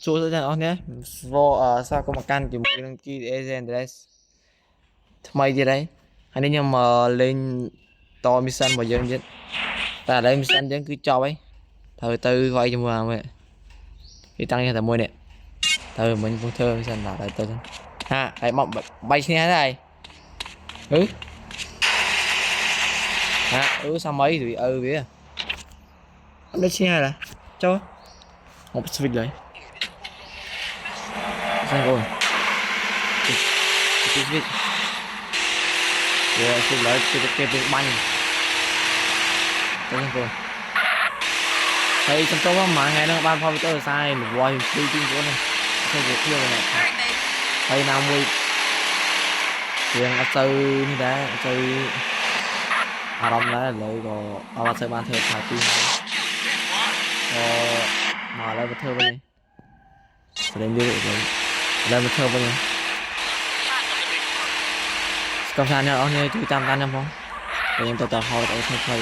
Chúa sẽ nhé vô sao có một căn chỉ một đăng ký để thay gì đấy anh ấy nhưng mà lên to mission mà dân dân ta lấy mission dân cứ cho ấy thời tư gọi cho mưa vậy thì tăng cho thằng môi nè thời mình cũng thơ mission là thời tư ha hãy mong bay xe này ừ sao mấy thì vía anh lấy xe là cho một Pacific đấy sao rồi Pacific của xin lỗi cái việc banh cho nên rồi thấy trong chỗ mà ngày nó ban phong tôi sai một vòi đi trên chỗ này không được chưa này thấy nào mui tiền ở sư như thế sư đông đấy lợi rồi ở sư ban thơ thả tim mà lại một thơ bên này lên đi rồi lên một thơ bên này công sản nha ông như chú tam tan em không để em tập hồi tại thay thay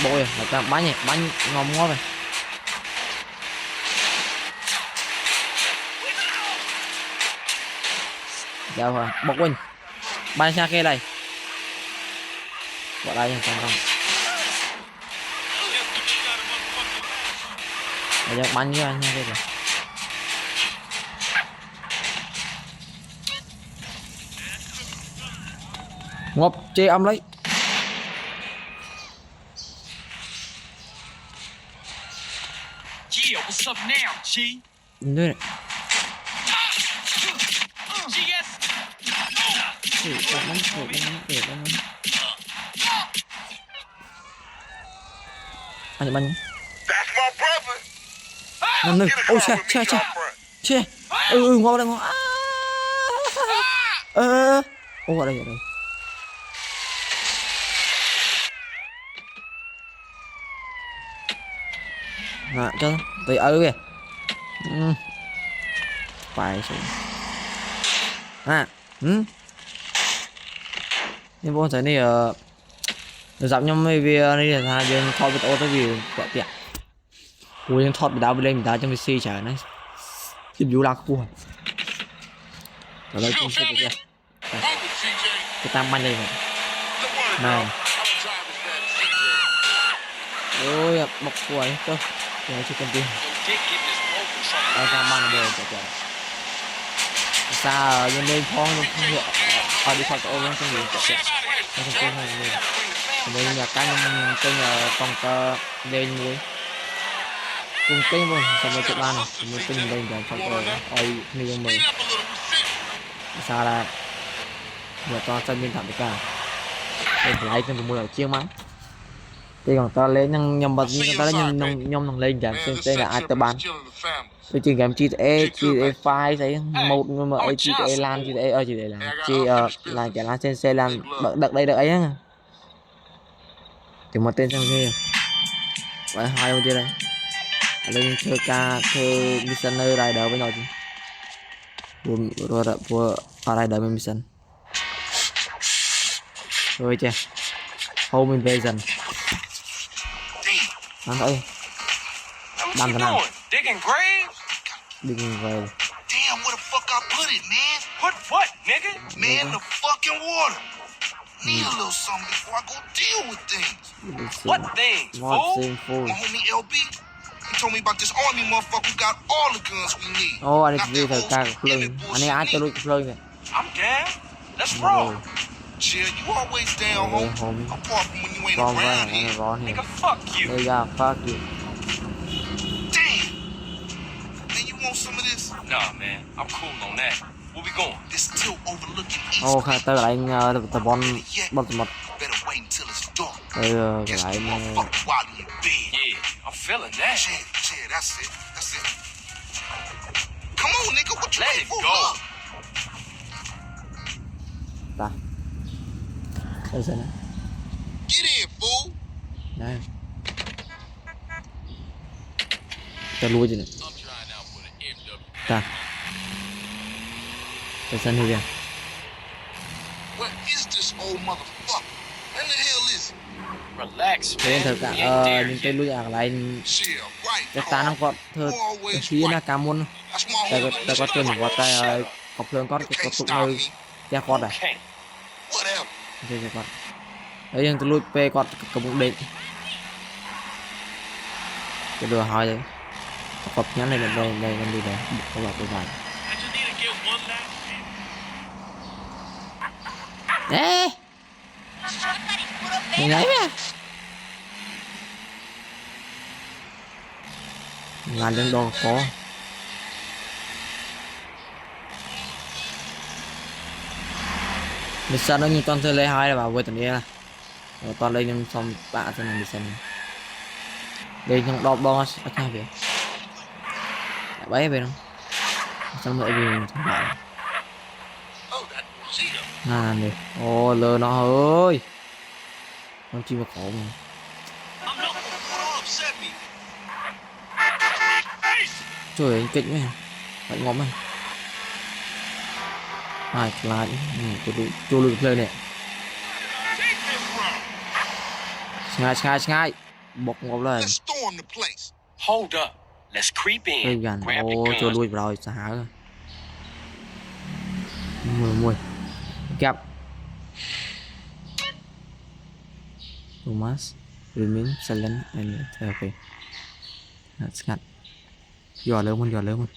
bôi là ta bánh này bánh ngon ngon rồi đâu rồi bọc quỳnh bánh xa kia đây bỏ đây không không bây giờ bánh với anh nha đây rồi ngọc chê âm lấy What's up now, G? Đây này. Anh bắn. Năm nơi. Ôi xe. Ngon đây ngon. Ô ở đây. Cho tùy kìa phải xuống nhưng vô thấy này dặm nhau mấy vì này là hai bên thọ bị ô tới vì quẹt tiệt ui nhưng thọ bị đau bị lên bị đau trong PC chả này chụp vũ lạc cua ở đây cũng kìa cái tam banh đây vậy này ôi bọc quầy cơ để cho con tiền ra mang đều chạy xa nhân lên phong luôn ở đi phật ôm trong người chạy không quên hay luôn đây là cái kênh còn cơ lên núi cùng kênh luôn xong rồi chụp ban này mình kênh lên rồi phật ơi như mình xa ra vừa to sân bên thẳm được cả đây phải lấy cho mua ở chiêng mắng thì còn ta lên nhầm bật nhưng ta lên nhầm thằng lên giảm xem đây là ai ta bán tôi chỉ game GTA 5 thấy một nhưng mà GTA lan GTA chỉ để là chả lan trên xe lan đợt đây được ấy á thì một tên trong kia vậy hai bên kia đây lên chơi ca chơi mission nơi đây đỡ với nhau chứ vừa ở đây đỡ với mission rồi chưa home invasion anh ơi đâm cái nào digging grave damn where the fuck I put it man put what nigga man the fucking water need a little something before I go deal with things what things fool my homie LB he told me about this army motherfucker who got all the guns we need anh đi thời ca phơi anh ấy ăn cho lui phơi kìa I'm down let's roll chill, you always down, homie. Apart from when you ain't around here. Nigga, fuck you. Yeah, fuck you. Damn. Man, you want some of this? Nah, man. I'm cool on that. Where we going? This still overlooking east. Khai tới lại tập bon một. Better wait until it's dark. Cái lại Yeah, I'm feeling that. Yeah, that's it. Come on, nigga, what you waiting for? Go. Ta. Đây xem. Get in, fool. Đây. Ta lui chứ này. Ta. Đây xem đi kìa. What is this old motherfucker? When the hell is it? Relax, thế man. thật cả We ain't there nhưng tôi yet. lui ở lại Shit, right, cái ta nó có thơ khí là cá môn That's my tại homie. tại có tiền của Shut tại up. có phương có You cái có can't tụng stop nơi me. che con à Okay. Whatever. thế cho con đấy nhưng tôi lui pe con cầm bụng định cái đồ hỏi đấy cọp nhắn này đây đây con đi đây không vào tôi vào ê mày lấy à làm đến đồ có mission nó như con chơi lấy hai là bảo với tụi này là toàn đây nhưng xong bạn cho nên mission đây trong đọc đo ở nhà về bấy về không xong lại về thằng bạn đi ô lơ nó ơi con chim khổ mà trời ơi kịch mày phải ngóm mày hai lại cho lực lên này ngay bọc ngọc lên Hold up. Let's creep đây in. gần Grab ô your cho guns. đuôi vào rồi xả rồi mùi kẹp Thomas remain silent and okay that's got giò lớn mình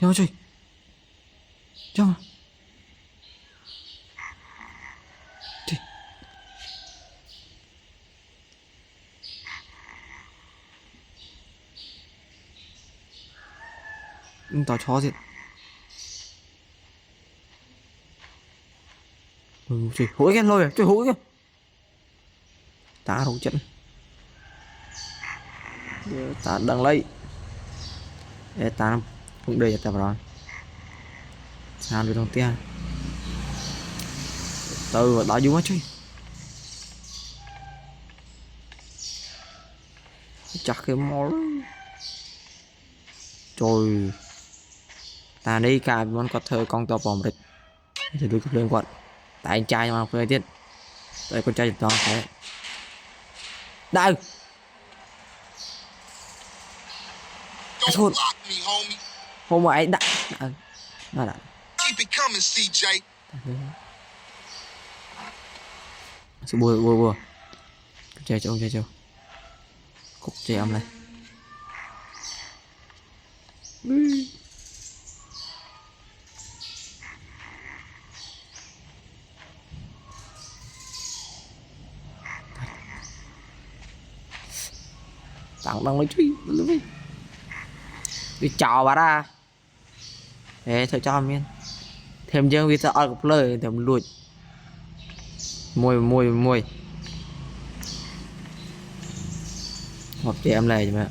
Đâu rồi? Trong à? Thì. Tao chó gì? Trời, hối cái lôi à? Trời hối kìa. Ta đâu trận. Ta đang lấy. Để ta cũng đây ta vào rồi. Sao được đồng tiền? Từ đó vô chứ. Chắc cái món. Trời. Ta đi cả món có thơ con to bòm địch. Thì tôi lên quận. Tại anh trai mà không tiết. Tại con trai to thế. Đâu. Hôm mà anh đã nó đã Keep it coming, CJ. sự bùa chơi cho cục chơi âm này tặng đang lấy truy đi chào bà ra để thợ cho miên thêm dương vì sợ ở cục lời thêm lùi mùi một chị em này mà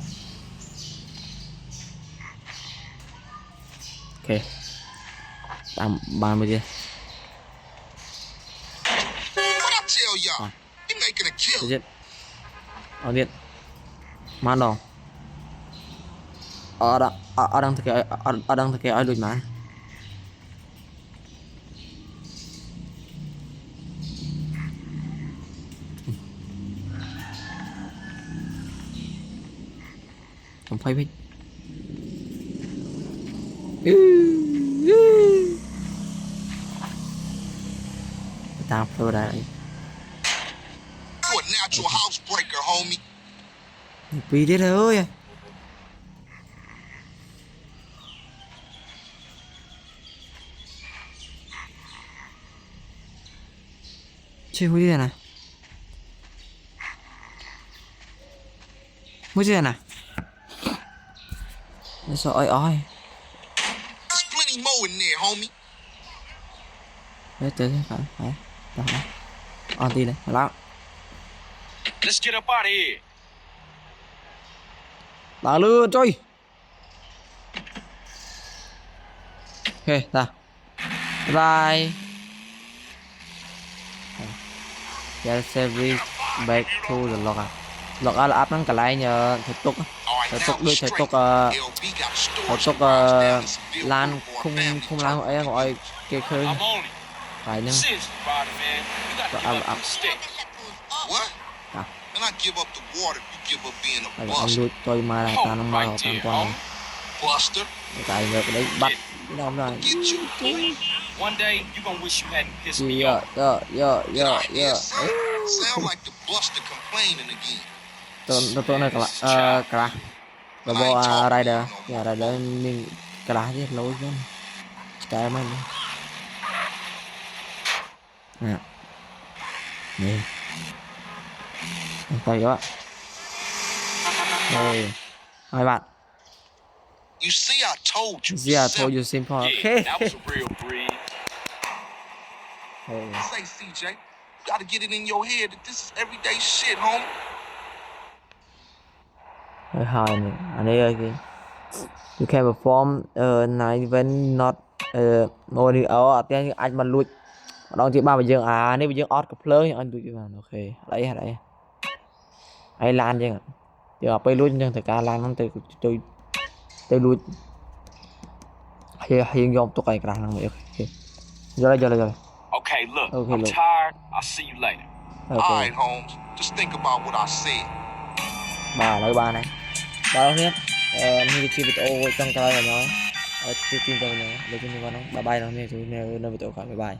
ok tạm 30 đi chết ở điện mang đồ ở đang thực hiện ở lùi mà không phải biết tao phơi đây vì thế thôi chơi vui này mới chơi này nó sợ oi đấy tới phải on đi này lắm Let's get up out of here. đá lưa chơi ta bye get service back to the log là áp năng cả lại nhờ thể tục đôi thể tục lan không lan ấy gọi kê khơi phải nhưng anh lui tôi mà là ta nó mà tan con cái ngược đấy bắt đâu rồi tôi này cả là bộ rider ya rider mình cả chứ lỗi chứ cái mà nè nè tay đó đây hai bạn You see, I told you. Yeah, I told you simple. Okay. That was a real breed. Say, CJ, you gotta get it in your head that this is everyday shit, homie. Hai này, anh ấy kì. You can perform night event not only ở tiếng anh mà lui. Đó chỉ ba bây giờ nếu bây giờ odd cặp lớn anh tụi bạn ok. Đấy. Ai lan chứ. Giờไปlui nhưng thật cả lan nó tôi lui hiện dòng tụi cái năng ok giờ đây Okay, look, I'm tired. I'll see you later. All right, Holmes. Just think about what I said. Ba này ba đâu nhé như chi video trong cái này nói tin cho nhau để cho nhau nó bye bye nó nghe video cả bye bye